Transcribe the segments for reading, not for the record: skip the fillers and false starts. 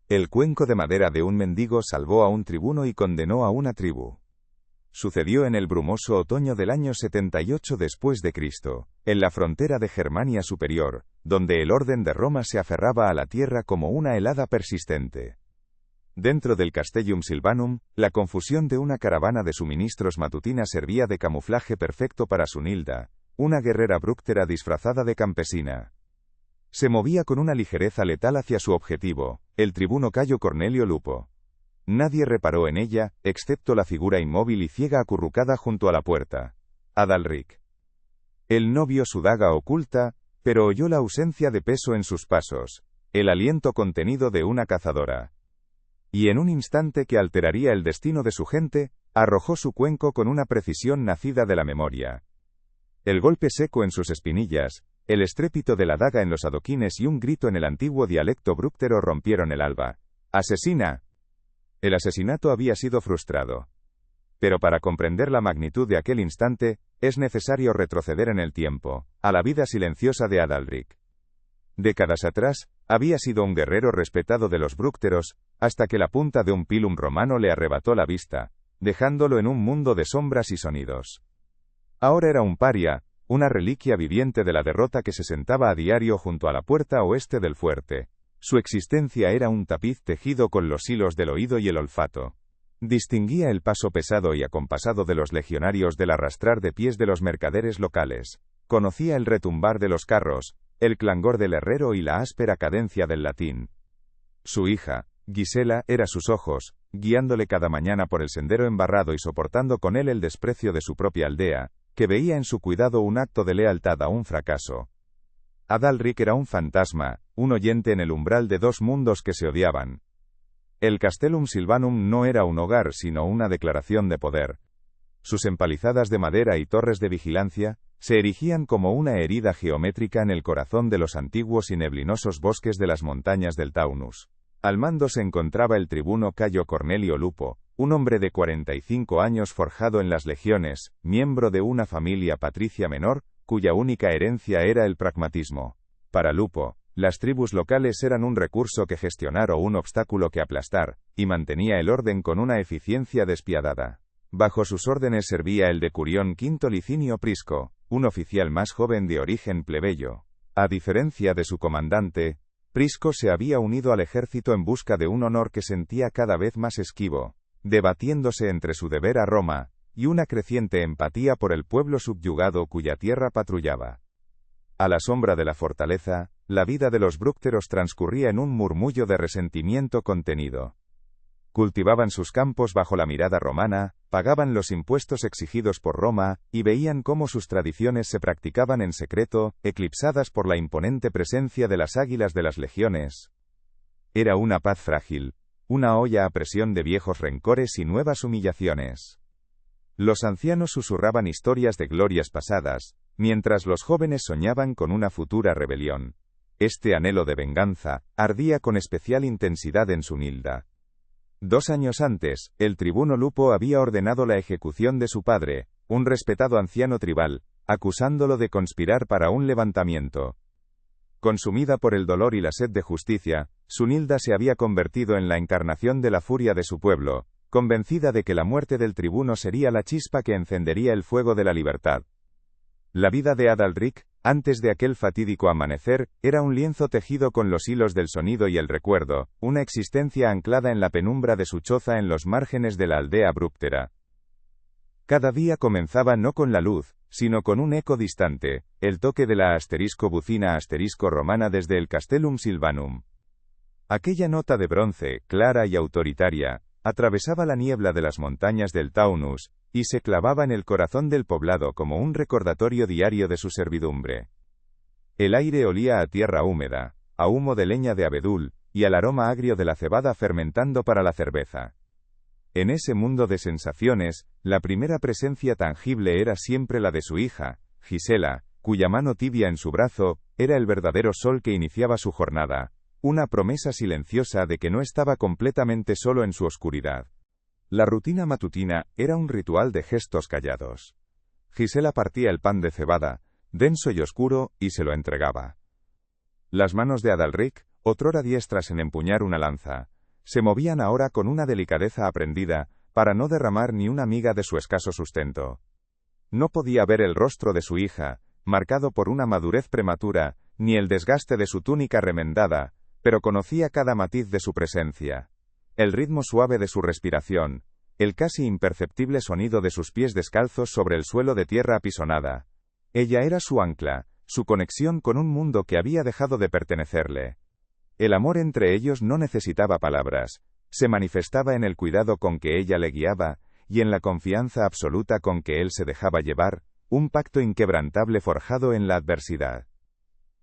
El cuenco de madera de un mendigo salvó a un tribuno y condenó a una tribu. Sucedió en el brumoso otoño del año 78 después de Cristo, en la frontera de Germania Superior, donde el orden de Roma se aferraba a la tierra como una helada persistente. Dentro del Castellum Silvanum, la confusión de una caravana de suministros matutina servía de camuflaje perfecto para Sunilda, una guerrera brúctera disfrazada de campesina. Se movía con una ligereza letal hacia su objetivo, el tribuno Cayo Cornelio Lupo. Nadie reparó en ella, excepto la figura inmóvil y ciega acurrucada junto a la puerta. Adalric. Él no vio su daga oculta, pero oyó la ausencia de peso en sus pasos, el aliento contenido de una cazadora. Y en un instante que alteraría el destino de su gente, arrojó su cuenco con una precisión nacida de la memoria. El golpe seco en sus espinillas, el estrépito de la daga en los adoquines y un grito en el antiguo dialecto brúctero rompieron el alba. ¡Asesina! El asesinato había sido frustrado. Pero para comprender la magnitud de aquel instante, es necesario retroceder en el tiempo, a la vida silenciosa de Adalric. Décadas atrás, había sido un guerrero respetado de los brúcteros, hasta que la punta de un pilum romano le arrebató la vista, dejándolo en un mundo de sombras y sonidos. Ahora era un paria, una reliquia viviente de la derrota que se sentaba a diario junto a la puerta oeste del fuerte. Su existencia era un tapiz tejido con los hilos del oído y el olfato. Distinguía el paso pesado y acompasado de los legionarios del arrastrar de pies de los mercaderes locales. Conocía el retumbar de los carros, el clangor del herrero y la áspera cadencia del latín. Su hija, Gisela, era sus ojos, guiándole cada mañana por el sendero embarrado y soportando con él el desprecio de su propia aldea, que veía en su cuidado un acto de lealtad a un fracaso. Adalric era un fantasma, un oyente en el umbral de dos mundos que se odiaban. El Castellum Silvanum no era un hogar sino una declaración de poder. Sus empalizadas de madera y torres de vigilancia, se erigían como una herida geométrica en el corazón de los antiguos y neblinosos bosques de las montañas del Taunus. Al mando se encontraba el tribuno Cayo Cornelio Lupo, un hombre de 45 años forjado en las legiones, miembro de una familia patricia menor, cuya única herencia era el pragmatismo. Para Lupo, las tribus locales eran un recurso que gestionar o un obstáculo que aplastar, y mantenía el orden con una eficiencia despiadada. Bajo sus órdenes servía el decurión V Licinio Prisco, un oficial más joven de origen plebeyo. A diferencia de su comandante, Prisco se había unido al ejército en busca de un honor que sentía cada vez más esquivo, debatiéndose entre su deber a Roma, y una creciente empatía por el pueblo subyugado cuya tierra patrullaba. A la sombra de la fortaleza, la vida de los brúcteros transcurría en un murmullo de resentimiento contenido. Cultivaban sus campos bajo la mirada romana, pagaban los impuestos exigidos por Roma, y veían cómo sus tradiciones se practicaban en secreto, eclipsadas por la imponente presencia de las águilas de las legiones. Era una paz frágil, una olla a presión de viejos rencores y nuevas humillaciones. Los ancianos susurraban historias de glorias pasadas, mientras los jóvenes soñaban con una futura rebelión. Este anhelo de venganza ardía con especial intensidad en Sunilda. 2 años antes, el tribuno Lupo había ordenado la ejecución de su padre, un respetado anciano tribal, acusándolo de conspirar para un levantamiento. Consumida por el dolor y la sed de justicia, Sunilda se había convertido en la encarnación de la furia de su pueblo, convencida de que la muerte del tribuno sería la chispa que encendería el fuego de la libertad. La vida de Adalric, antes de aquel fatídico amanecer, era un lienzo tejido con los hilos del sonido y el recuerdo, una existencia anclada en la penumbra de su choza en los márgenes de la aldea brúctera. Cada día comenzaba no con la luz, sino con un eco distante, el toque de la *bucina *romana desde el Castellum Silvanum. Aquella nota de bronce, clara y autoritaria, atravesaba la niebla de las montañas del Taunus, y se clavaba en el corazón del poblado como un recordatorio diario de su servidumbre. El aire olía a tierra húmeda, a humo de leña de abedul, y al aroma agrio de la cebada fermentando para la cerveza. En ese mundo de sensaciones, la primera presencia tangible era siempre la de su hija, Gisela, cuya mano tibia en su brazo, era el verdadero sol que iniciaba su jornada, una promesa silenciosa de que no estaba completamente solo en su oscuridad. La rutina matutina era un ritual de gestos callados. Gisela partía el pan de cebada, denso y oscuro, y se lo entregaba. Las manos de Adalric, otrora diestras en empuñar una lanza, se movían ahora con una delicadeza aprendida, para no derramar ni una miga de su escaso sustento. No podía ver el rostro de su hija, marcado por una madurez prematura, ni el desgaste de su túnica remendada, pero conocía cada matiz de su presencia. El ritmo suave de su respiración, el casi imperceptible sonido de sus pies descalzos sobre el suelo de tierra apisonada. Ella era su ancla, su conexión con un mundo que había dejado de pertenecerle. El amor entre ellos no necesitaba palabras, se manifestaba en el cuidado con que ella le guiaba, y en la confianza absoluta con que él se dejaba llevar, un pacto inquebrantable forjado en la adversidad.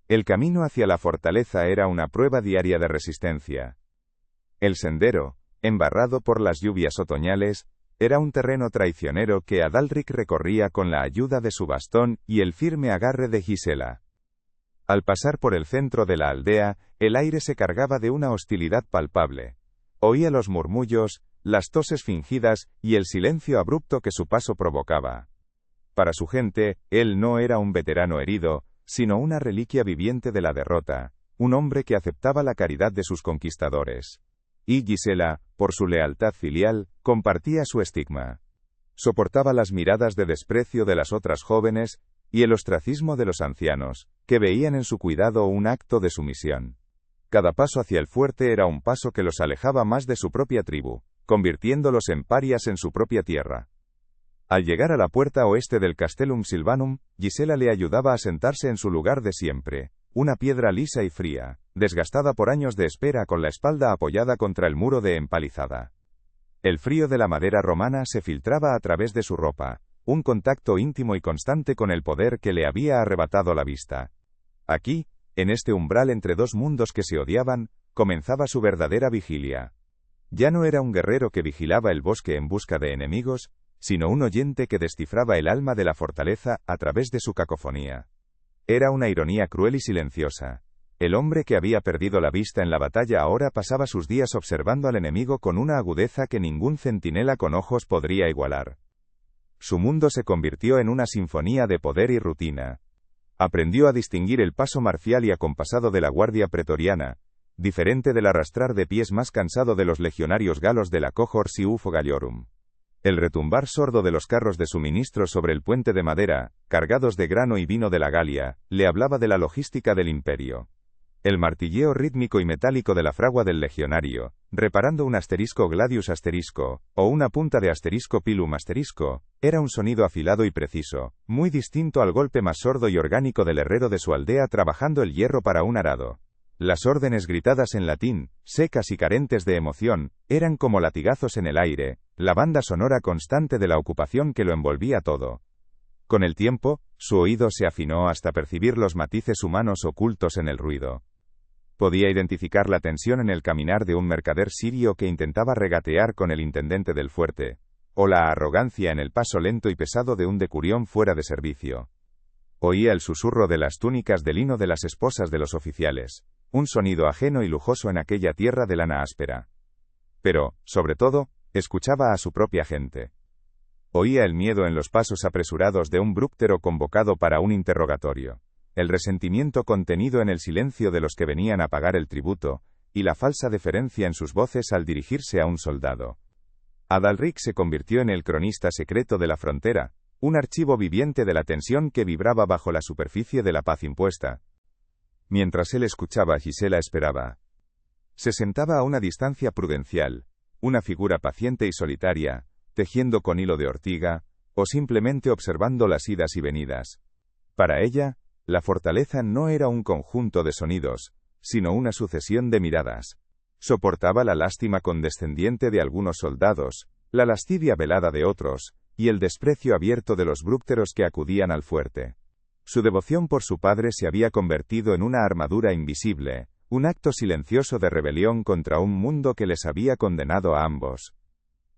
El camino hacia la fortaleza era una prueba diaria de resistencia. El sendero, embarrado por las lluvias otoñales, era un terreno traicionero que Adalric recorría con la ayuda de su bastón y el firme agarre de Gisela. Al pasar por el centro de la aldea, el aire se cargaba de una hostilidad palpable. Oía los murmullos, las toses fingidas y el silencio abrupto que su paso provocaba. Para su gente, él no era un veterano herido, sino una reliquia viviente de la derrota, un hombre que aceptaba la caridad de sus conquistadores. Y Gisela, por su lealtad filial, compartía su estigma. Soportaba las miradas de desprecio de las otras jóvenes, y el ostracismo de los ancianos, que veían en su cuidado un acto de sumisión. Cada paso hacia el fuerte era un paso que los alejaba más de su propia tribu, convirtiéndolos en parias en su propia tierra. Al llegar a la puerta oeste del Castellum Silvanum, Gisela le ayudaba a sentarse en su lugar de siempre, una piedra lisa y fría, desgastada por años de espera con la espalda apoyada contra el muro de empalizada. El frío de la madera romana se filtraba a través de su ropa, un contacto íntimo y constante con el poder que le había arrebatado la vista. Aquí, en este umbral entre dos mundos que se odiaban, comenzaba su verdadera vigilia. Ya no era un guerrero que vigilaba el bosque en busca de enemigos, sino un oyente que descifraba el alma de la fortaleza a través de su cacofonía. Era una ironía cruel y silenciosa. El hombre que había perdido la vista en la batalla ahora pasaba sus días observando al enemigo con una agudeza que ningún centinela con ojos podría igualar. Su mundo se convirtió en una sinfonía de poder y rutina. Aprendió a distinguir el paso marcial y acompasado de la guardia pretoriana, diferente del arrastrar de pies más cansado de los legionarios galos de la Cohors y Ufo Galliorum. El retumbar sordo de los carros de suministros sobre el puente de madera, cargados de grano y vino de la Galia, le hablaba de la logística del imperio. El martilleo rítmico y metálico de la fragua del legionario, reparando un asterisco gladius asterisco, o una punta de asterisco pilum asterisco, era un sonido afilado y preciso, muy distinto al golpe más sordo y orgánico del herrero de su aldea trabajando el hierro para un arado. Las órdenes gritadas en latín, secas y carentes de emoción, eran como latigazos en el aire, la banda sonora constante de la ocupación que lo envolvía todo. Con el tiempo, su oído se afinó hasta percibir los matices humanos ocultos en el ruido. Podía identificar la tensión en el caminar de un mercader sirio que intentaba regatear con el intendente del fuerte, o la arrogancia en el paso lento y pesado de un decurión fuera de servicio. Oía el susurro de las túnicas de lino de las esposas de los oficiales, un sonido ajeno y lujoso en aquella tierra de lana áspera. Pero, sobre todo, escuchaba a su propia gente. Oía el miedo en los pasos apresurados de un brúctero convocado para un interrogatorio, el resentimiento contenido en el silencio de los que venían a pagar el tributo, y la falsa deferencia en sus voces al dirigirse a un soldado. Adalric se convirtió en el cronista secreto de la frontera, un archivo viviente de la tensión que vibraba bajo la superficie de la paz impuesta. Mientras él escuchaba, Gisela esperaba. Se sentaba a una distancia prudencial, una figura paciente y solitaria, tejiendo con hilo de ortiga, o simplemente observando las idas y venidas. Para ella, la fortaleza no era un conjunto de sonidos, sino una sucesión de miradas. Soportaba la lástima condescendiente de algunos soldados, la lascivia velada de otros, y el desprecio abierto de los brúcteros que acudían al fuerte. Su devoción por su padre se había convertido en una armadura invisible, un acto silencioso de rebelión contra un mundo que les había condenado a ambos.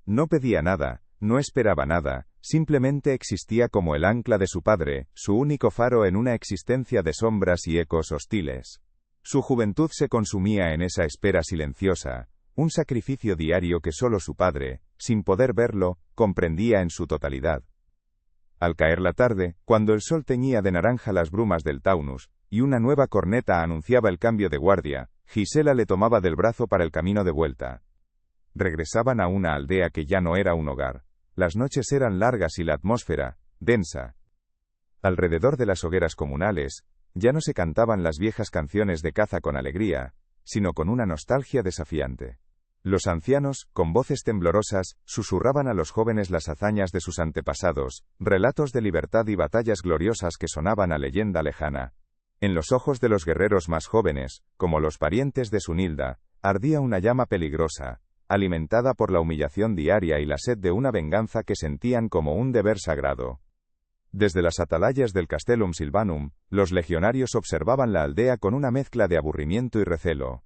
No pedía nada, no esperaba nada, simplemente existía como el ancla de su padre, su único faro en una existencia de sombras y ecos hostiles. Su juventud se consumía en esa espera silenciosa, un sacrificio diario que solo su padre, sin poder verlo, comprendía en su totalidad. Al caer la tarde, cuando el sol teñía de naranja las brumas del Taunus, y una nueva corneta anunciaba el cambio de guardia, Gisela le tomaba del brazo para el camino de vuelta. Regresaban a una aldea que ya no era un hogar. Las noches eran largas y la atmósfera, densa. Alrededor de las hogueras comunales, ya no se cantaban las viejas canciones de caza con alegría, sino con una nostalgia desafiante. Los ancianos, con voces temblorosas, susurraban a los jóvenes las hazañas de sus antepasados, relatos de libertad y batallas gloriosas que sonaban a leyenda lejana. En los ojos de los guerreros más jóvenes, como los parientes de Sunilda, ardía una llama peligrosa, alimentada por la humillación diaria y la sed de una venganza que sentían como un deber sagrado. Desde las atalayas del Castellum Silvanum, los legionarios observaban la aldea con una mezcla de aburrimiento y recelo.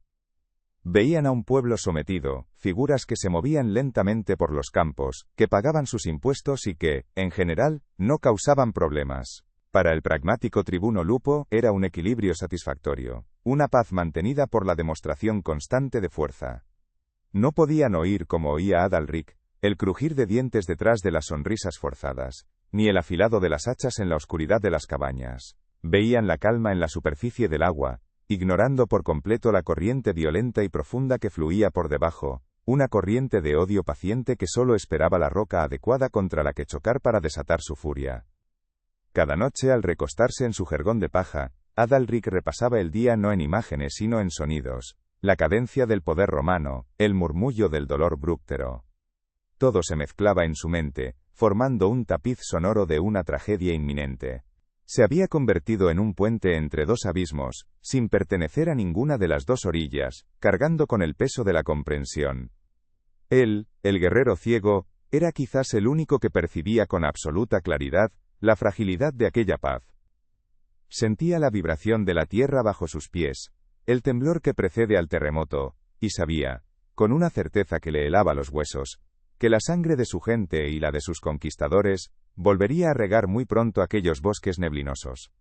Veían a un pueblo sometido, figuras que se movían lentamente por los campos, que pagaban sus impuestos y que, en general, no causaban problemas. Para el pragmático tribuno Lupo, era un equilibrio satisfactorio, una paz mantenida por la demostración constante de fuerza. No podían oír como oía Adalric, el crujir de dientes detrás de las sonrisas forzadas, ni el afilado de las hachas en la oscuridad de las cabañas. Veían la calma en la superficie del agua, ignorando por completo la corriente violenta y profunda que fluía por debajo, una corriente de odio paciente que solo esperaba la roca adecuada contra la que chocar para desatar su furia. Cada noche al recostarse en su jergón de paja, Adalric repasaba el día no en imágenes sino en sonidos, la cadencia del poder romano, el murmullo del dolor brúctero. Todo se mezclaba en su mente, formando un tapiz sonoro de una tragedia inminente. Se había convertido en un puente entre dos abismos, sin pertenecer a ninguna de las dos orillas, cargando con el peso de la comprensión. Él, el guerrero ciego, era quizás el único que percibía con absoluta claridad la fragilidad de aquella paz. Sentía la vibración de la tierra bajo sus pies, el temblor que precede al terremoto, y sabía, con una certeza que le helaba los huesos, que la sangre de su gente y la de sus conquistadores volvería a regar muy pronto aquellos bosques neblinosos.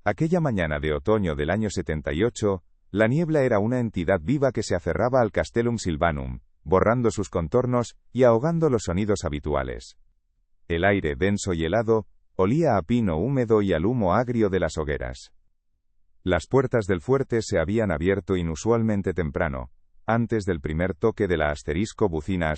Aquella mañana de otoño del año 78, la niebla era una entidad viva que se aferraba al Castellum Silvanum, borrando sus contornos y ahogando los sonidos habituales. El aire denso y helado olía a pino húmedo y al humo agrio de las hogueras. Las puertas del fuerte se habían abierto inusualmente temprano, antes del primer toque de la *bucina*,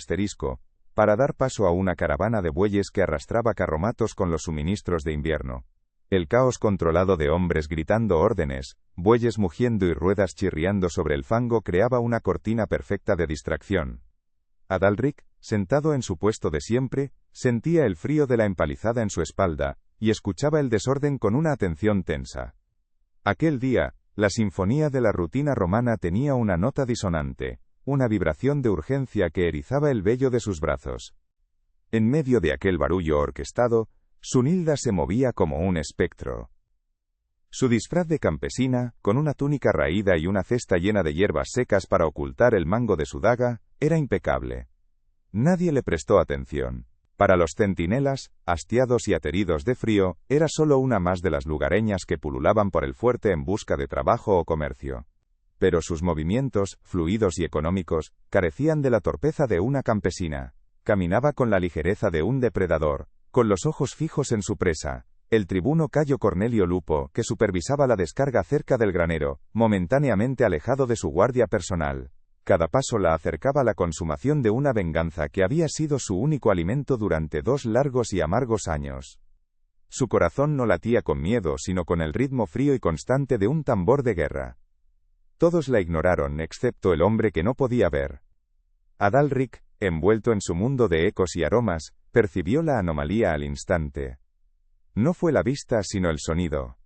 para dar paso a una caravana de bueyes que arrastraba carromatos con los suministros de invierno. El caos controlado de hombres gritando órdenes, bueyes mugiendo y ruedas chirriando sobre el fango creaba una cortina perfecta de distracción. Adalric, sentado en su puesto de siempre, sentía el frío de la empalizada en su espalda, y escuchaba el desorden con una atención tensa. Aquel día, la sinfonía de la rutina romana tenía una nota disonante, una vibración de urgencia que erizaba el vello de sus brazos. En medio de aquel barullo orquestado, Sunilda se movía como un espectro. Su disfraz de campesina, con una túnica raída y una cesta llena de hierbas secas para ocultar el mango de su daga, era impecable. Nadie le prestó atención. Para los centinelas, hastiados y ateridos de frío, era solo una más de las lugareñas que pululaban por el fuerte en busca de trabajo o comercio. Pero sus movimientos, fluidos y económicos, carecían de la torpeza de una campesina. Caminaba con la ligereza de un depredador, con los ojos fijos en su presa. El tribuno Cayo Cornelio Lupo, que supervisaba la descarga cerca del granero, momentáneamente alejado de su guardia personal. Cada paso la acercaba a la consumación de una venganza que había sido su único alimento durante 2 largos y amargos años. Su corazón no latía con miedo sino con el ritmo frío y constante de un tambor de guerra. Todos la ignoraron excepto el hombre que no podía ver. Adalric, envuelto en su mundo de ecos y aromas, percibió la anomalía al instante. No fue la vista sino el sonido.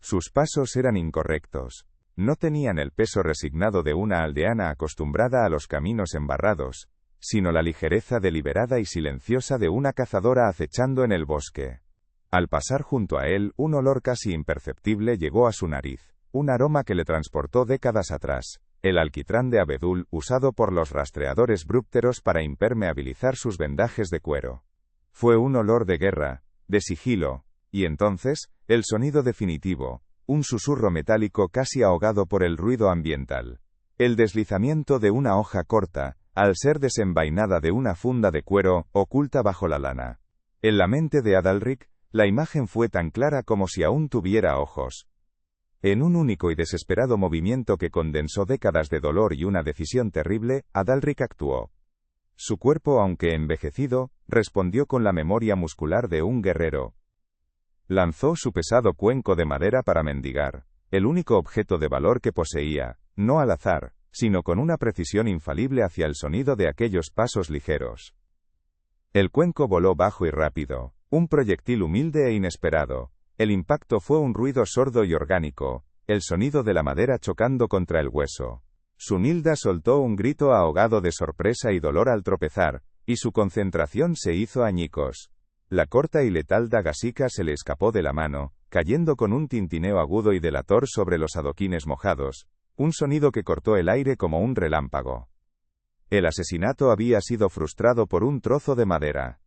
Sus pasos eran incorrectos. No tenían el peso resignado de una aldeana acostumbrada a los caminos embarrados, sino la ligereza deliberada y silenciosa de una cazadora acechando en el bosque. Al pasar junto a él, un olor casi imperceptible llegó a su nariz, un aroma que le transportó décadas atrás, el alquitrán de abedul usado por los rastreadores brúcteros para impermeabilizar sus vendajes de cuero. Fue un olor de guerra, de sigilo, y entonces, el sonido definitivo, un susurro metálico casi ahogado por el ruido ambiental. El deslizamiento de una hoja corta, al ser desenvainada de una funda de cuero, oculta bajo la lana. En la mente de Adalric, la imagen fue tan clara como si aún tuviera ojos. En un único y desesperado movimiento que condensó décadas de dolor y una decisión terrible, Adalric actuó. Su cuerpo, aunque envejecido, respondió con la memoria muscular de un guerrero. Lanzó su pesado cuenco de madera para mendigar, el único objeto de valor que poseía, no al azar, sino con una precisión infalible hacia el sonido de aquellos pasos ligeros. El cuenco voló bajo y rápido, un proyectil humilde e inesperado. El impacto fue un ruido sordo y orgánico, el sonido de la madera chocando contra el hueso. Sunilda soltó un grito ahogado de sorpresa y dolor al tropezar, y su concentración se hizo añicos. La corta y letal dagasica se le escapó de la mano, cayendo con un tintineo agudo y delator sobre los adoquines mojados, un sonido que cortó el aire como un relámpago. El asesinato había sido frustrado por un trozo de madera.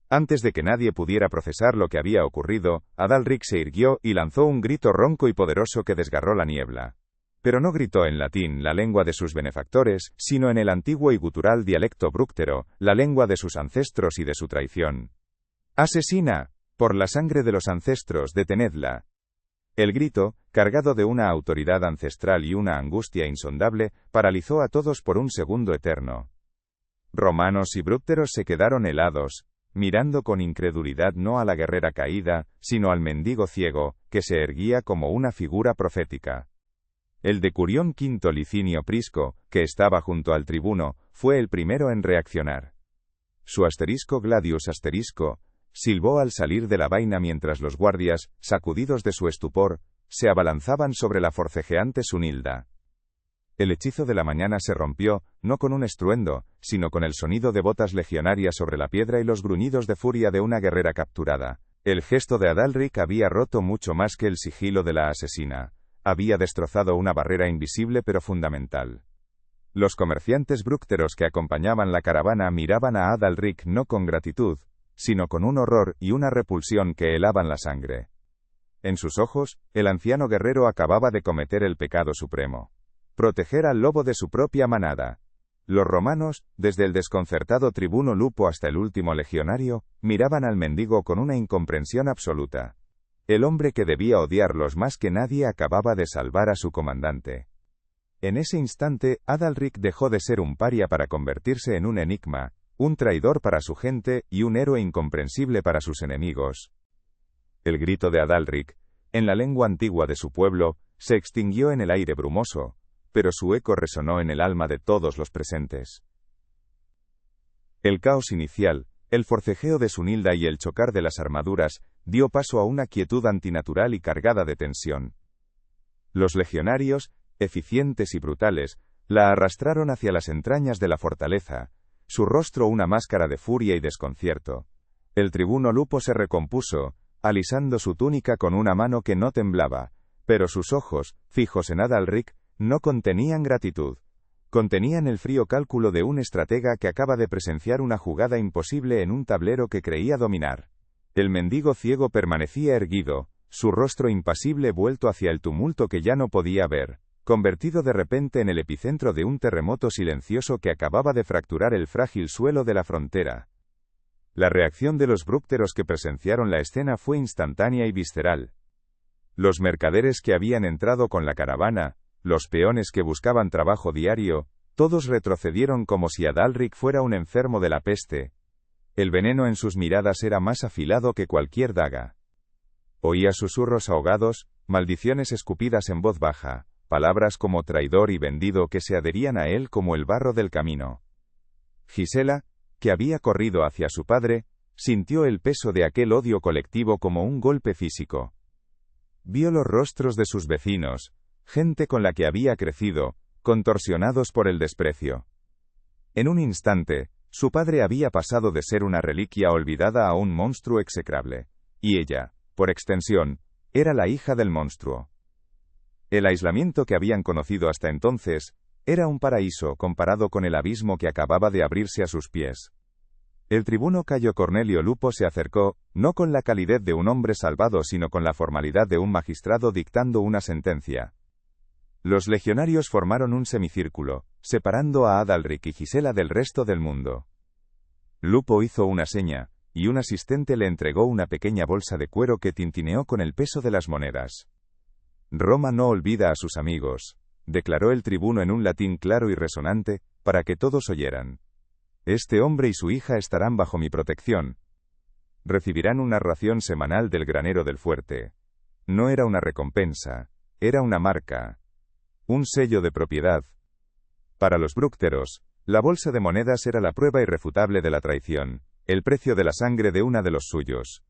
Antes de que nadie pudiera procesar lo que había ocurrido, Adalric se irguió y lanzó un grito ronco y poderoso que desgarró la niebla. Pero no gritó en latín, la lengua de sus benefactores, sino en el antiguo y gutural dialecto brúctero, la lengua de sus ancestros y de su traición. ¡Asesina! Por la sangre de los ancestros, detenedla. El grito, cargado de una autoridad ancestral y una angustia insondable, paralizó a todos por un segundo eterno. Romanos y brúcteros se quedaron helados, mirando con incredulidad no a la guerrera caída, sino al mendigo ciego, que se erguía como una figura profética. El decurión quinto Licinio Prisco, que estaba junto al tribuno, fue el primero en reaccionar. Su asterisco Gladius asterisco silbó al salir de la vaina mientras los guardias, sacudidos de su estupor, se abalanzaban sobre la forcejeante Sunilda. El hechizo de la mañana se rompió, no con un estruendo, sino con el sonido de botas legionarias sobre la piedra y los gruñidos de furia de una guerrera capturada. El gesto de Adalric había roto mucho más que el sigilo de la asesina. Había destrozado una barrera invisible pero fundamental. Los comerciantes brúcteros que acompañaban la caravana miraban a Adalric no con gratitud, sino con un horror y una repulsión que helaban la sangre. En sus ojos, el anciano guerrero acababa de cometer el pecado supremo. Proteger al lobo de su propia manada. Los romanos, desde el desconcertado tribuno Lupo hasta el último legionario, miraban al mendigo con una incomprensión absoluta. El hombre que debía odiarlos más que nadie acababa de salvar a su comandante. En ese instante, Adalric dejó de ser un paria para convertirse en un enigma, un traidor para su gente y un héroe incomprensible para sus enemigos. El grito de Adalric, en la lengua antigua de su pueblo, se extinguió en el aire brumoso, pero su eco resonó en el alma de todos los presentes. El caos inicial, el forcejeo de Sunilda y el chocar de las armaduras, dio paso a una quietud antinatural y cargada de tensión. Los legionarios, eficientes y brutales, la arrastraron hacia las entrañas de la fortaleza, su rostro una máscara de furia y desconcierto. El tribuno Lupo se recompuso, alisando su túnica con una mano que no temblaba, pero sus ojos, fijos en Adalric, no contenían gratitud. Contenían el frío cálculo de un estratega que acaba de presenciar una jugada imposible en un tablero que creía dominar. El mendigo ciego permanecía erguido, su rostro impasible vuelto hacia el tumulto que ya no podía ver, convertido de repente en el epicentro de un terremoto silencioso que acababa de fracturar el frágil suelo de la frontera. La reacción de los brúcteros que presenciaron la escena fue instantánea y visceral. Los mercaderes que habían entrado con la caravana, los peones que buscaban trabajo diario, todos retrocedieron como si Adalric fuera un enfermo de la peste. El veneno en sus miradas era más afilado que cualquier daga. Oía susurros ahogados, maldiciones escupidas en voz baja, palabras como traidor y vendido que se adherían a él como el barro del camino. Gisela, que había corrido hacia su padre, sintió el peso de aquel odio colectivo como un golpe físico. Vio los rostros de sus vecinos, gente con la que había crecido, contorsionados por el desprecio. En un instante, su padre había pasado de ser una reliquia olvidada a un monstruo execrable, y ella, por extensión, era la hija del monstruo. El aislamiento que habían conocido hasta entonces, era un paraíso comparado con el abismo que acababa de abrirse a sus pies. El tribuno Cayo Cornelio Lupo se acercó, no con la calidez de un hombre salvado sino con la formalidad de un magistrado dictando una sentencia. Los legionarios formaron un semicírculo, separando a Adalric y Gisela del resto del mundo. Lupo hizo una seña, y un asistente le entregó una pequeña bolsa de cuero que tintineó con el peso de las monedas. Roma no olvida a sus amigos, declaró el tribuno en un latín claro y resonante, para que todos oyeran. Este hombre y su hija estarán bajo mi protección. Recibirán una ración semanal del granero del fuerte. No era una recompensa, era una marca. Un sello de propiedad. Para los brúcteros, la bolsa de monedas era la prueba irrefutable de la traición, el precio de la sangre de una de los suyos.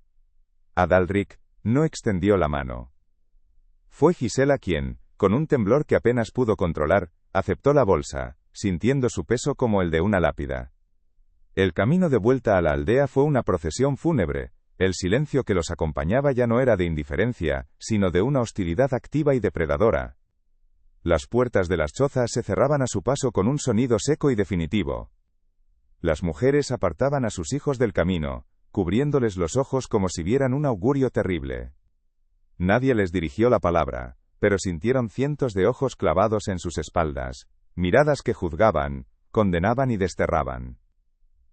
Adalric no extendió la mano. Fue Gisela quien, con un temblor que apenas pudo controlar, aceptó la bolsa, sintiendo su peso como el de una lápida. El camino de vuelta a la aldea fue una procesión fúnebre. El silencio que los acompañaba ya no era de indiferencia, sino de una hostilidad activa y depredadora. Las puertas de las chozas se cerraban a su paso con un sonido seco y definitivo. Las mujeres apartaban a sus hijos del camino, cubriéndoles los ojos como si vieran un augurio terrible. Nadie les dirigió la palabra, pero sintieron cientos de ojos clavados en sus espaldas, miradas que juzgaban, condenaban y desterraban.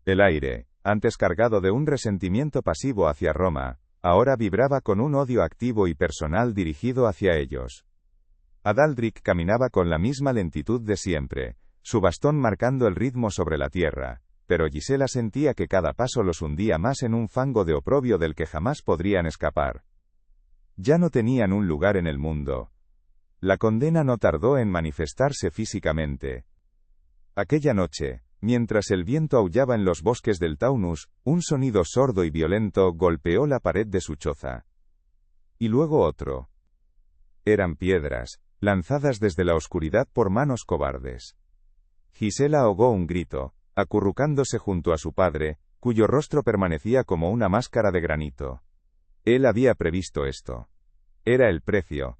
El aire, antes cargado de un resentimiento pasivo hacia Roma, ahora vibraba con un odio activo y personal dirigido hacia ellos. Adalric caminaba con la misma lentitud de siempre, su bastón marcando el ritmo sobre la tierra, pero Gisela sentía que cada paso los hundía más en un fango de oprobio del que jamás podrían escapar. Ya no tenían un lugar en el mundo. La condena no tardó en manifestarse físicamente. Aquella noche, mientras el viento aullaba en los bosques del Taunus, un sonido sordo y violento golpeó la pared de su choza. Y luego otro. Eran piedras, lanzadas desde la oscuridad por manos cobardes. Gisela ahogó un grito, acurrucándose junto a su padre, cuyo rostro permanecía como una máscara de granito. Él había previsto esto. Era el precio.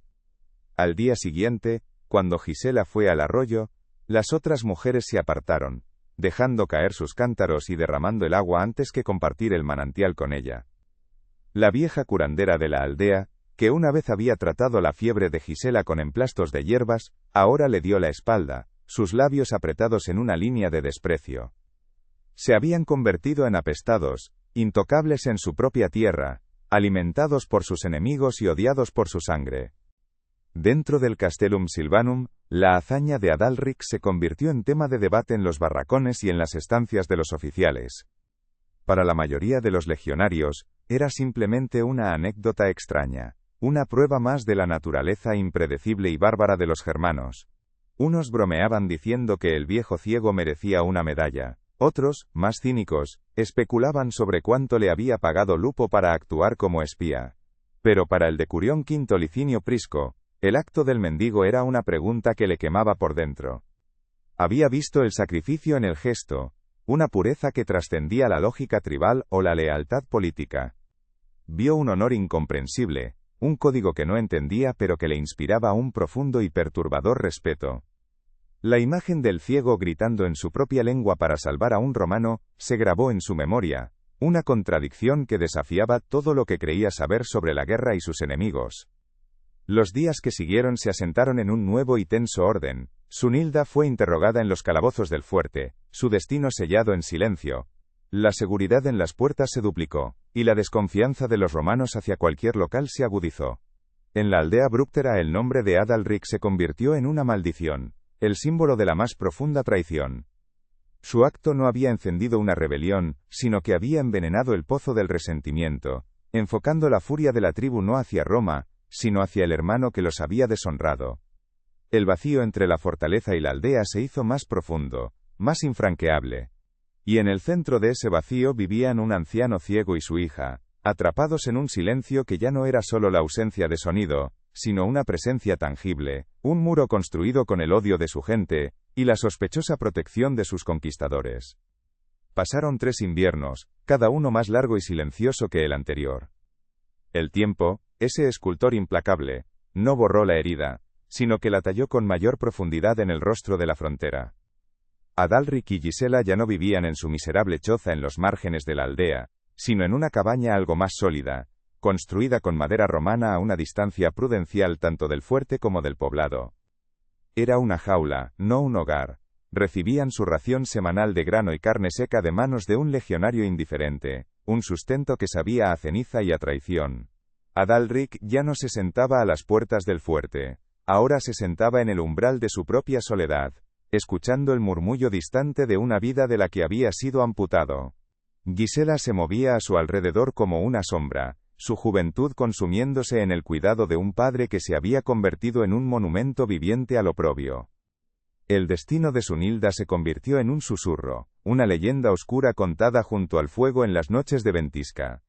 Al día siguiente, cuando Gisela fue al arroyo, las otras mujeres se apartaron, dejando caer sus cántaros y derramando el agua antes que compartir el manantial con ella. La vieja curandera de la aldea, que una vez había tratado la fiebre de Gisela con emplastos de hierbas, ahora le dio la espalda, sus labios apretados en una línea de desprecio. Se habían convertido en apestados, intocables en su propia tierra, alimentados por sus enemigos y odiados por su sangre. Dentro del Castellum Silvanum, la hazaña de Adalric se convirtió en tema de debate en los barracones y en las estancias de los oficiales. Para la mayoría de los legionarios, era simplemente una anécdota extraña, una prueba más de la naturaleza impredecible y bárbara de los germanos. Unos bromeaban diciendo que el viejo ciego merecía una medalla. Otros, más cínicos, especulaban sobre cuánto le había pagado Lupo para actuar como espía. Pero para el decurión Quinto Licinio Prisco, el acto del mendigo era una pregunta que le quemaba por dentro. Había visto el sacrificio en el gesto, una pureza que trascendía la lógica tribal o la lealtad política. Vio un honor incomprensible, un código que no entendía pero que le inspiraba un profundo y perturbador respeto. La imagen del ciego gritando en su propia lengua para salvar a un romano, se grabó en su memoria, una contradicción que desafiaba todo lo que creía saber sobre la guerra y sus enemigos. Los días que siguieron se asentaron en un nuevo y tenso orden. Sunilda fue interrogada en los calabozos del fuerte, su destino sellado en silencio. La seguridad en las puertas se duplicó, y la desconfianza de los romanos hacia cualquier local se agudizó. En la aldea brúctera el nombre de Adalric se convirtió en una maldición, el símbolo de la más profunda traición. Su acto no había encendido una rebelión, sino que había envenenado el pozo del resentimiento, enfocando la furia de la tribu no hacia Roma, sino hacia el hermano que los había deshonrado. El vacío entre la fortaleza y la aldea se hizo más profundo, más infranqueable. Y en el centro de ese vacío vivían un anciano ciego y su hija, atrapados en un silencio que ya no era solo la ausencia de sonido, sino una presencia tangible, un muro construido con el odio de su gente, y la sospechosa protección de sus conquistadores. Pasaron 3 inviernos, cada uno más largo y silencioso que el anterior. El tiempo, ese escultor implacable, no borró la herida, sino que la talló con mayor profundidad en el rostro de la frontera. Adalric y Gisela ya no vivían en su miserable choza en los márgenes de la aldea, sino en una cabaña algo más sólida, construida con madera romana a una distancia prudencial tanto del fuerte como del poblado. Era una jaula, no un hogar. Recibían su ración semanal de grano y carne seca de manos de un legionario indiferente, un sustento que sabía a ceniza y a traición. Adalric ya no se sentaba a las puertas del fuerte. Ahora se sentaba en el umbral de su propia soledad, escuchando el murmullo distante de una vida de la que había sido amputado. Gisela se movía a su alrededor como una sombra, su juventud consumiéndose en el cuidado de un padre que se había convertido en un monumento viviente al oprobio. El destino de Sunilda se convirtió en un susurro, una leyenda oscura contada junto al fuego en las noches de ventisca.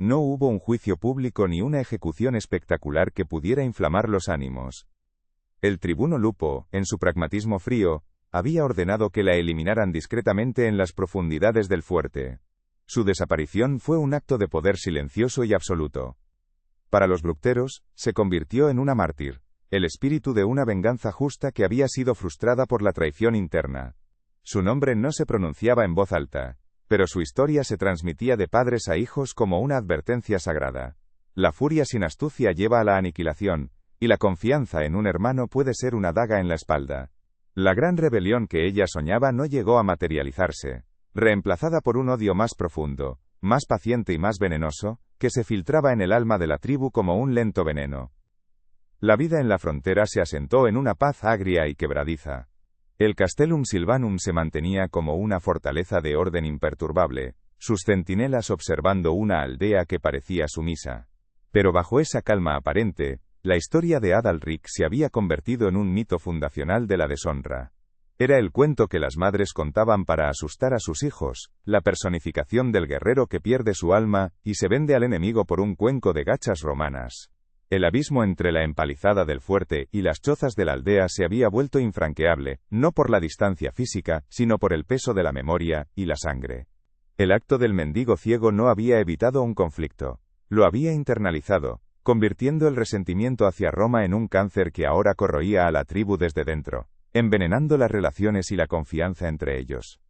No hubo un juicio público ni una ejecución espectacular que pudiera inflamar los ánimos. El tribuno Lupo, en su pragmatismo frío, había ordenado que la eliminaran discretamente en las profundidades del fuerte. Su desaparición fue un acto de poder silencioso y absoluto. Para los bructeros, se convirtió en una mártir, el espíritu de una venganza justa que había sido frustrada por la traición interna. Su nombre no se pronunciaba en voz alta, pero su historia se transmitía de padres a hijos como una advertencia sagrada. La furia sin astucia lleva a la aniquilación, y la confianza en un hermano puede ser una daga en la espalda. La gran rebelión que ella soñaba no llegó a materializarse, reemplazada por un odio más profundo, más paciente y más venenoso, que se filtraba en el alma de la tribu como un lento veneno. La vida en la frontera se asentó en una paz agria y quebradiza. El Castellum Silvanum se mantenía como una fortaleza de orden imperturbable, sus centinelas observando una aldea que parecía sumisa. Pero bajo esa calma aparente, la historia de Adalric se había convertido en un mito fundacional de la deshonra. Era el cuento que las madres contaban para asustar a sus hijos, la personificación del guerrero que pierde su alma, y se vende al enemigo por un cuenco de gachas romanas. El abismo entre la empalizada del fuerte y las chozas de la aldea se había vuelto infranqueable, no por la distancia física, sino por el peso de la memoria y la sangre. El acto del mendigo ciego no había evitado un conflicto. Lo había internalizado, convirtiendo el resentimiento hacia Roma en un cáncer que ahora corroía a la tribu desde dentro, envenenando las relaciones y la confianza entre ellos.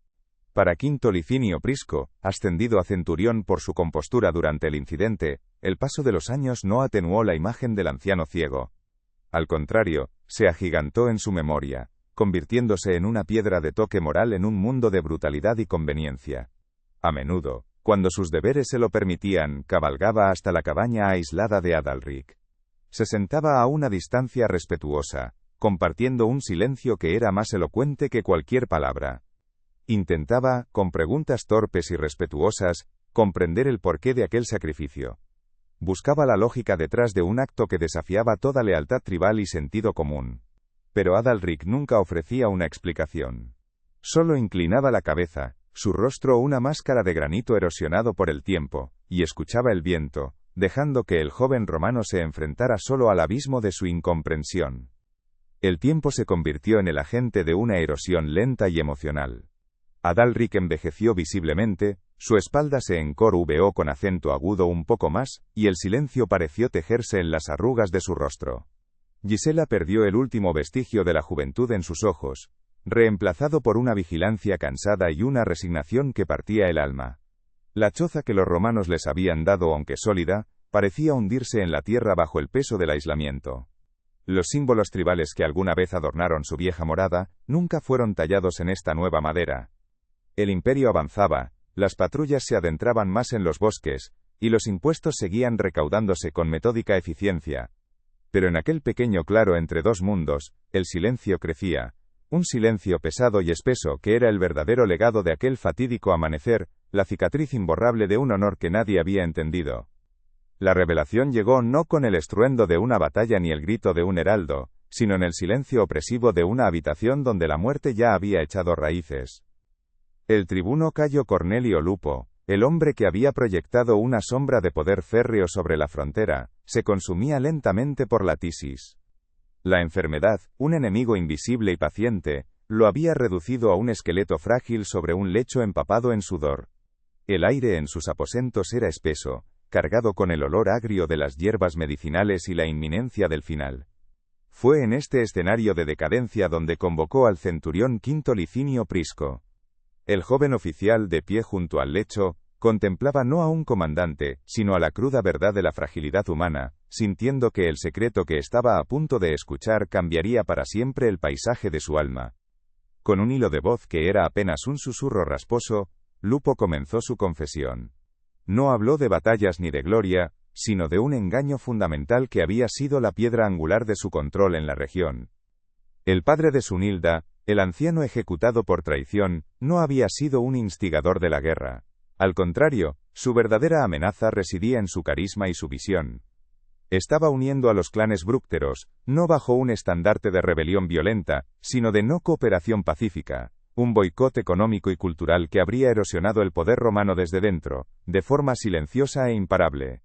Para Quinto Licinio Prisco, ascendido a centurión por su compostura durante el incidente, el paso de los años no atenuó la imagen del anciano ciego. Al contrario, se agigantó en su memoria, convirtiéndose en una piedra de toque moral en un mundo de brutalidad y conveniencia. A menudo, cuando sus deberes se lo permitían, cabalgaba hasta la cabaña aislada de Adalric. Se sentaba a una distancia respetuosa, compartiendo un silencio que era más elocuente que cualquier palabra. Intentaba, con preguntas torpes y respetuosas, comprender el porqué de aquel sacrificio. Buscaba la lógica detrás de un acto que desafiaba toda lealtad tribal y sentido común. Pero Adalric nunca ofrecía una explicación. Solo inclinaba la cabeza, su rostro una máscara de granito erosionado por el tiempo, y escuchaba el viento, dejando que el joven romano se enfrentara solo al abismo de su incomprensión. El tiempo se convirtió en el agente de una erosión lenta y emocional. Adalric envejeció visiblemente, su espalda se encorveó con acento agudo un poco más, y el silencio pareció tejerse en las arrugas de su rostro. Gisela perdió el último vestigio de la juventud en sus ojos, reemplazado por una vigilancia cansada y una resignación que partía el alma. La choza que los romanos les habían dado, aunque sólida, parecía hundirse en la tierra bajo el peso del aislamiento. Los símbolos tribales que alguna vez adornaron su vieja morada, nunca fueron tallados en esta nueva madera. El imperio avanzaba, las patrullas se adentraban más en los bosques, y los impuestos seguían recaudándose con metódica eficiencia. Pero en aquel pequeño claro entre dos mundos, el silencio crecía, un silencio pesado y espeso que era el verdadero legado de aquel fatídico amanecer, la cicatriz imborrable de un honor que nadie había entendido. La revelación llegó no con el estruendo de una batalla ni el grito de un heraldo, sino en el silencio opresivo de una habitación donde la muerte ya había echado raíces. El tribuno Cayo Cornelio Lupo, el hombre que había proyectado una sombra de poder férreo sobre la frontera, se consumía lentamente por la tisis. La enfermedad, un enemigo invisible y paciente, lo había reducido a un esqueleto frágil sobre un lecho empapado en sudor. El aire en sus aposentos era espeso, cargado con el olor agrio de las hierbas medicinales y la inminencia del final. Fue en este escenario de decadencia donde convocó al centurión Quinto Licinio Prisco. El joven oficial, de pie junto al lecho, contemplaba no a un comandante, sino a la cruda verdad de la fragilidad humana, sintiendo que el secreto que estaba a punto de escuchar cambiaría para siempre el paisaje de su alma. Con un hilo de voz que era apenas un susurro rasposo, Lupo comenzó su confesión. No habló de batallas ni de gloria, sino de un engaño fundamental que había sido la piedra angular de su control en la región. El padre de Sunilda, el anciano ejecutado por traición, no había sido un instigador de la guerra. Al contrario, su verdadera amenaza residía en su carisma y su visión. Estaba uniendo a los clanes brúcteros, no bajo un estandarte de rebelión violenta, sino de no cooperación pacífica, un boicot económico y cultural que habría erosionado el poder romano desde dentro, de forma silenciosa e imparable.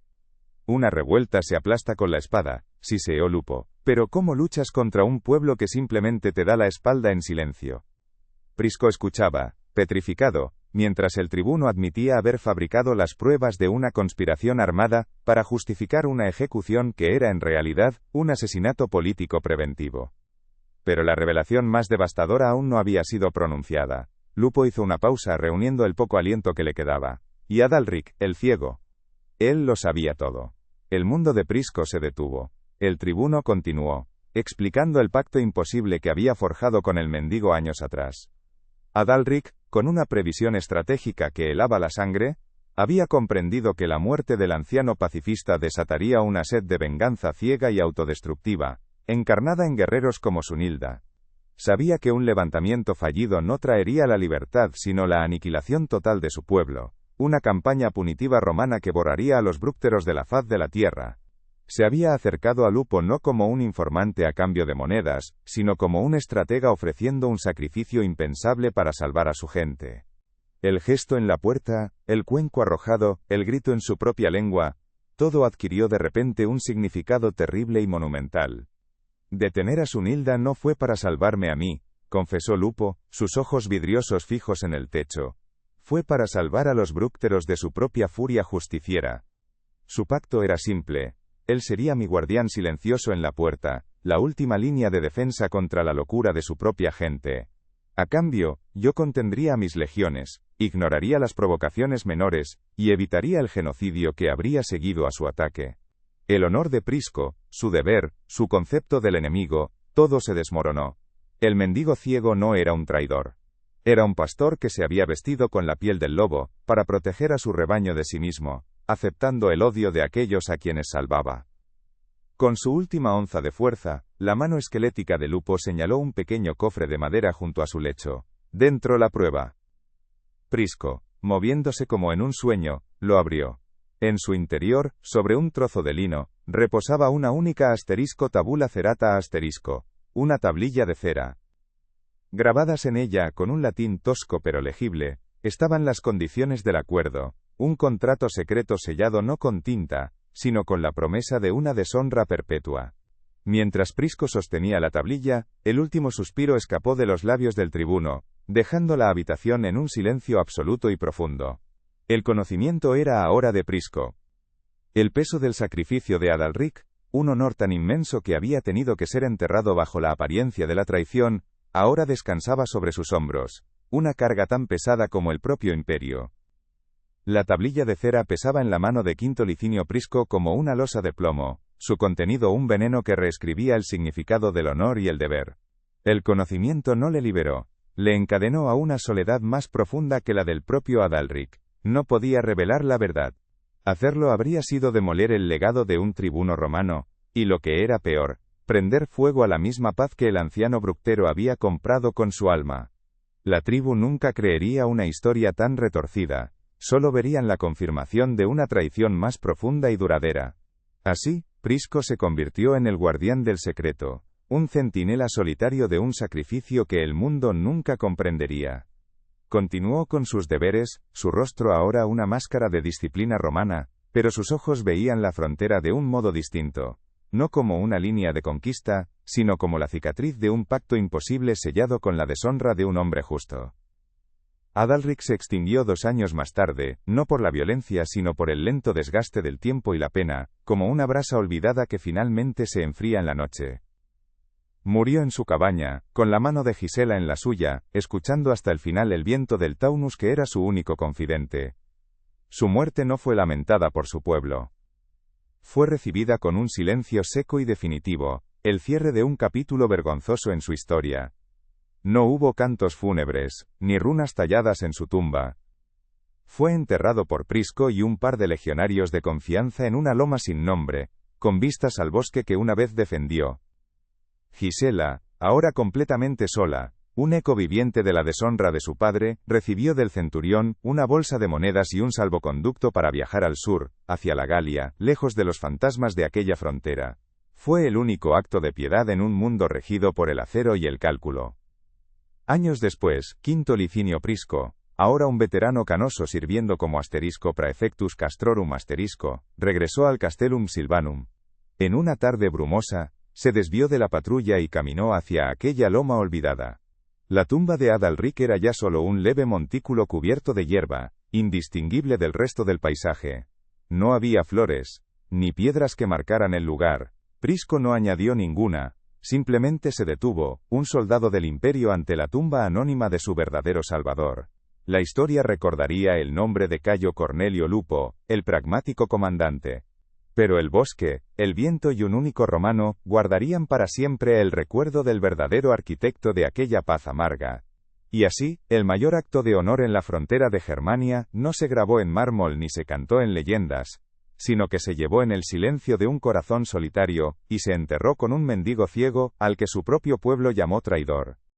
Una revuelta se aplasta con la espada, siseó Lupo, pero ¿cómo luchas contra un pueblo que simplemente te da la espalda en silencio? Prisco escuchaba, petrificado, mientras el tribuno admitía haber fabricado las pruebas de una conspiración armada para justificar una ejecución que era en realidad un asesinato político preventivo. Pero la revelación más devastadora aún no había sido pronunciada. Lupo hizo una pausa reuniendo el poco aliento que le quedaba. Y Adalric, el ciego. Él lo sabía todo. El mundo de Prisco se detuvo. El tribuno continuó, explicando el pacto imposible que había forjado con el mendigo años atrás. Adalric, con una previsión estratégica que helaba la sangre, había comprendido que la muerte del anciano pacifista desataría una sed de venganza ciega y autodestructiva, encarnada en guerreros como Sunilda. Sabía que un levantamiento fallido no traería la libertad sino la aniquilación total de su pueblo, una campaña punitiva romana que borraría a los brúcteros de la faz de la tierra. Se había acercado a Lupo no como un informante a cambio de monedas, sino como un estratega ofreciendo un sacrificio impensable para salvar a su gente. El gesto en la puerta, el cuenco arrojado, el grito en su propia lengua, todo adquirió de repente un significado terrible y monumental. Detener a Sunilda no fue para salvarme a mí, confesó Lupo, sus ojos vidriosos fijos en el techo. Fue para salvar a los brúcteros de su propia furia justiciera. Su pacto era simple. Él sería mi guardián silencioso en la puerta, la última línea de defensa contra la locura de su propia gente. A cambio, yo contendría a mis legiones, ignoraría las provocaciones menores, y evitaría el genocidio que habría seguido a su ataque. El honor de Prisco, su deber, su concepto del enemigo, todo se desmoronó. El mendigo ciego no era un traidor. Era un pastor que se había vestido con la piel del lobo, para proteger a su rebaño de sí mismo, aceptando el odio de aquellos a quienes salvaba. Con su última onza de fuerza, la mano esquelética de Lupo señaló un pequeño cofre de madera junto a su lecho. Dentro la prueba. Prisco, moviéndose como en un sueño, lo abrió. En su interior, sobre un trozo de lino, reposaba una única tabula cerata una tablilla de cera. Grabadas en ella, con un latín tosco pero legible, estaban las condiciones del acuerdo, un contrato secreto sellado no con tinta, sino con la promesa de una deshonra perpetua. Mientras Prisco sostenía la tablilla, el último suspiro escapó de los labios del tribuno, dejando la habitación en un silencio absoluto y profundo. El conocimiento era ahora de Prisco. El peso del sacrificio de Adalric, un honor tan inmenso que había tenido que ser enterrado bajo la apariencia de la traición, ahora descansaba sobre sus hombros, una carga tan pesada como el propio imperio. La tablilla de cera pesaba en la mano de Quinto Licinio Prisco como una losa de plomo, su contenido un veneno que reescribía el significado del honor y el deber. El conocimiento no le liberó, le encadenó a una soledad más profunda que la del propio Adalric. No podía revelar la verdad. Hacerlo habría sido demoler el legado de un tribuno romano, y lo que era peor, prender fuego a la misma paz que el anciano bructero había comprado con su alma. La tribu nunca creería una historia tan retorcida, solo verían la confirmación de una traición más profunda y duradera. Así, Prisco se convirtió en el guardián del secreto, un centinela solitario de un sacrificio que el mundo nunca comprendería. Continuó con sus deberes, su rostro ahora una máscara de disciplina romana, pero sus ojos veían la frontera de un modo distinto, no como una línea de conquista, sino como la cicatriz de un pacto imposible sellado con la deshonra de un hombre justo. Adalric se extinguió 2 años más tarde, no por la violencia sino por el lento desgaste del tiempo y la pena, como una brasa olvidada que finalmente se enfría en la noche. Murió en su cabaña, con la mano de Gisela en la suya, escuchando hasta el final el viento del Taunus que era su único confidente. Su muerte no fue lamentada por su pueblo. Fue recibida con un silencio seco y definitivo, el cierre de un capítulo vergonzoso en su historia. No hubo cantos fúnebres, ni runas talladas en su tumba. Fue enterrado por Prisco y un par de legionarios de confianza en una loma sin nombre, con vistas al bosque que una vez defendió. Gisela, ahora completamente sola, un eco viviente de la deshonra de su padre, recibió del centurión una bolsa de monedas y un salvoconducto para viajar al sur, hacia la Galia, lejos de los fantasmas de aquella frontera. Fue el único acto de piedad en un mundo regido por el acero y el cálculo. Años después, Quinto Licinio Prisco, ahora un veterano canoso sirviendo como praefectus castrorum regresó al Castellum Silvanum. En una tarde brumosa, se desvió de la patrulla y caminó hacia aquella loma olvidada. La tumba de Adalric era ya solo un leve montículo cubierto de hierba, indistinguible del resto del paisaje. No había flores, ni piedras que marcaran el lugar. Prisco no añadió ninguna, simplemente se detuvo, un soldado del imperio ante la tumba anónima de su verdadero salvador. La historia recordaría el nombre de Cayo Cornelio Lupo, el pragmático comandante. Pero el bosque, el viento y un único romano, guardarían para siempre el recuerdo del verdadero arquitecto de aquella paz amarga. Y así, el mayor acto de honor en la frontera de Germania, no se grabó en mármol ni se cantó en leyendas, sino que se llevó en el silencio de un corazón solitario, y se enterró con un mendigo ciego, al que su propio pueblo llamó traidor.